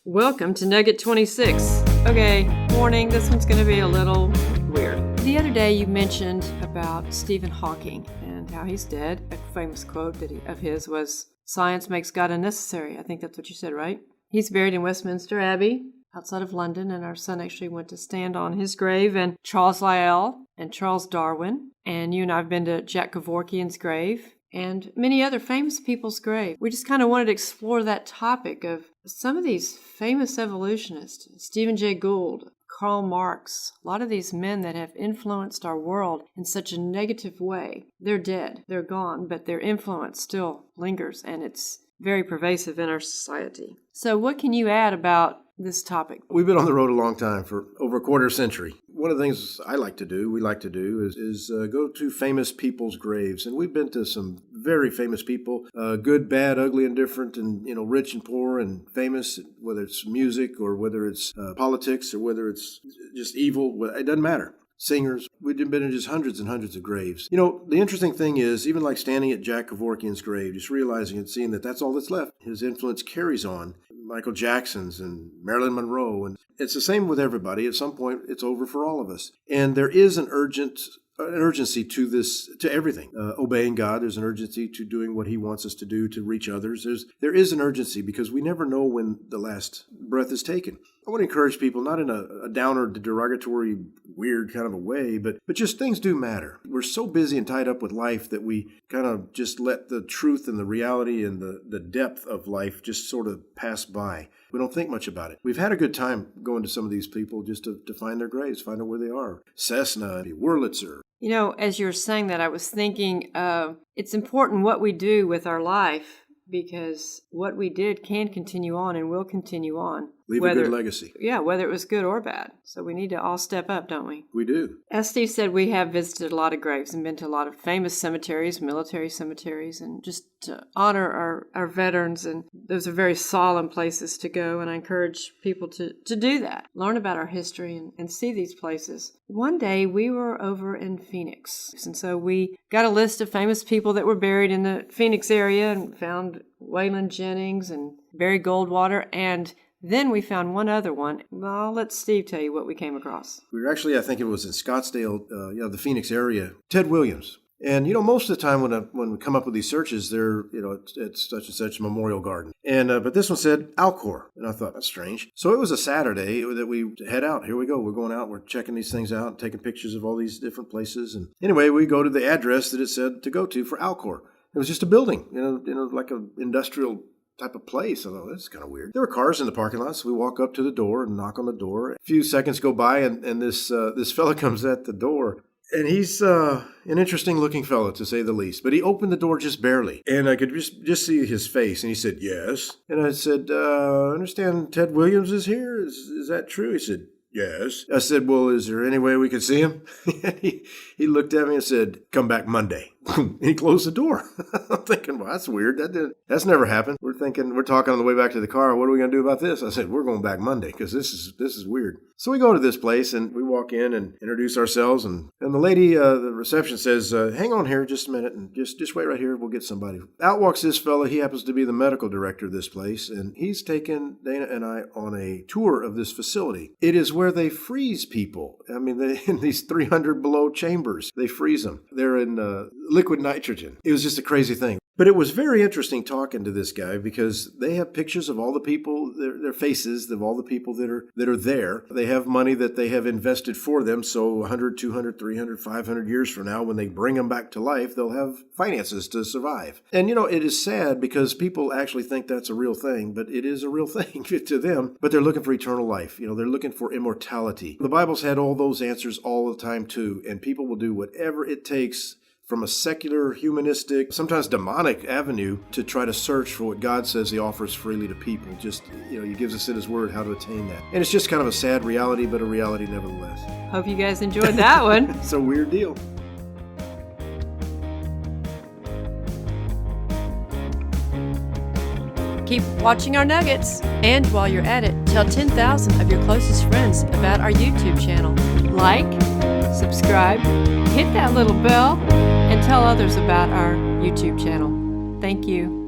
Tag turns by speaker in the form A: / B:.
A: Welcome to Nugget 26. Okay, warning, this one's going to be a little weird. The other day you mentioned about Stephen Hawking and how he's dead. A famous quote of his was, "Science makes God unnecessary." I think that's what you said, right? He's buried in Westminster Abbey outside of London, and our son actually went to stand on his grave, and Charles Lyell and Charles Darwin. And you and I have been to Jack Kevorkian's grave and many other famous people's grave. We just kind of wanted to explore that topic of some of these famous evolutionists, Stephen Jay Gould, Karl Marx, a lot of these men that have influenced our world in such a negative way. They're dead, they're gone, but their influence still lingers, and it's very pervasive in our society. So what can you add about this topic?
B: We've been on the road a long time, for over a quarter century. One of the things we like to do is go to famous people's graves. And we've been to some very famous people, good, bad, ugly, and different, and rich and poor and famous, whether it's music or whether it's politics or whether it's just evil. It doesn't matter. Singers. We've been in just hundreds and hundreds of graves. The interesting thing is, even like standing at Jack Kevorkian's grave, just realizing and seeing that that's all that's left. His influence carries on. Michael Jackson's and Marilyn Monroe. And it's the same with everybody. At some point, it's over for all of us. And there is an urgency to this, to everything. Obeying God, there's an urgency to doing what he wants us to do to reach others. There is an urgency because we never know when the last breath is taken. I want to encourage people, not in a downer, derogatory, weird kind of a way, but just things do matter. We're so busy and tied up with life that we kind of just let the truth and the reality and the depth of life just sort of pass by. We don't think much about it. We've had a good time going to some of these people just to find their graves, find out where they are. Cessna, Wurlitzer.
A: As you were saying that, I was thinking it's important what we do with our life, because what we did can continue on and will continue on.
B: Leave a good legacy.
A: Yeah, whether it was good or bad. So we need to all step up, don't we?
B: We do.
A: As Steve said, we have visited a lot of graves and been to a lot of famous cemeteries, military cemeteries, and just to honor our veterans. And those are very solemn places to go, and I encourage people to do that. Learn about our history and see these places. One day we were over in Phoenix, and so we got a list of famous people that were buried in the Phoenix area and found Waylon Jennings and Barry Goldwater, and then we found one other one. Well, I'll let Steve tell you what we came across.
B: We were actually, I think it was in Scottsdale, the Phoenix area. Ted Williams. And, most of the time when we come up with these searches, they're, it's such and such memorial garden. And, but this one said Alcor. And I thought, that's strange. So it was a Saturday that we head out. Here we go. We're going out. We're checking these things out, taking pictures of all these different places. And anyway, we go to the address that it said to go to for Alcor. It was just a building, like an industrial type of place. I thought, that's kind of weird. There were cars in the parking lot, so we walk up to the door and knock on the door. A few seconds go by, and this fella comes at the door. And he's an interesting-looking fellow, to say the least. But he opened the door just barely, and I could just see his face. And he said, "Yes." And I said, "I understand Ted Williams is here. Is that true?" He said, "Yes." I said, "Well, is there any way we could see him?" He looked at me and said, "Come back Monday." And he closed the door. I'm thinking, well, that's weird. That's never happened. We're talking on the way back to the car. What are we going to do about this? I said, we're going back Monday because this is weird. So we go to this place and we walk in and introduce ourselves. And the lady, the reception says, hang on here just a minute and just wait right here. We'll get somebody. Out walks this fella. He happens to be the medical director of this place. And he's taken Dana and I on a tour of this facility. It is where they freeze people. I mean, in these 300 below chambers, they freeze them. They're in liquid nitrogen. It was just a crazy thing. But it was very interesting talking to this guy because they have pictures of all the people, their faces, of all the people that are there. They have money that they have invested for them. So 100, 200, 300, 500 years from now, when they bring them back to life, they'll have finances to survive. And, it is sad because people actually think that's a real thing, but it is a real thing to them. But they're looking for eternal life. They're looking for immortality. The Bible's had all those answers all the time, too. And people will do whatever it takes from a secular, humanistic, sometimes demonic avenue to try to search for what God says he offers freely to people. Just, he gives us in his word how to attain that. And it's just kind of a sad reality, but a reality nevertheless.
A: Hope you guys enjoyed that one.
B: It's a weird deal.
A: Keep watching our nuggets. And while you're at it, tell 10,000 of your closest friends about our YouTube channel. Like, subscribe, hit that little bell, and tell others about our YouTube channel. Thank you.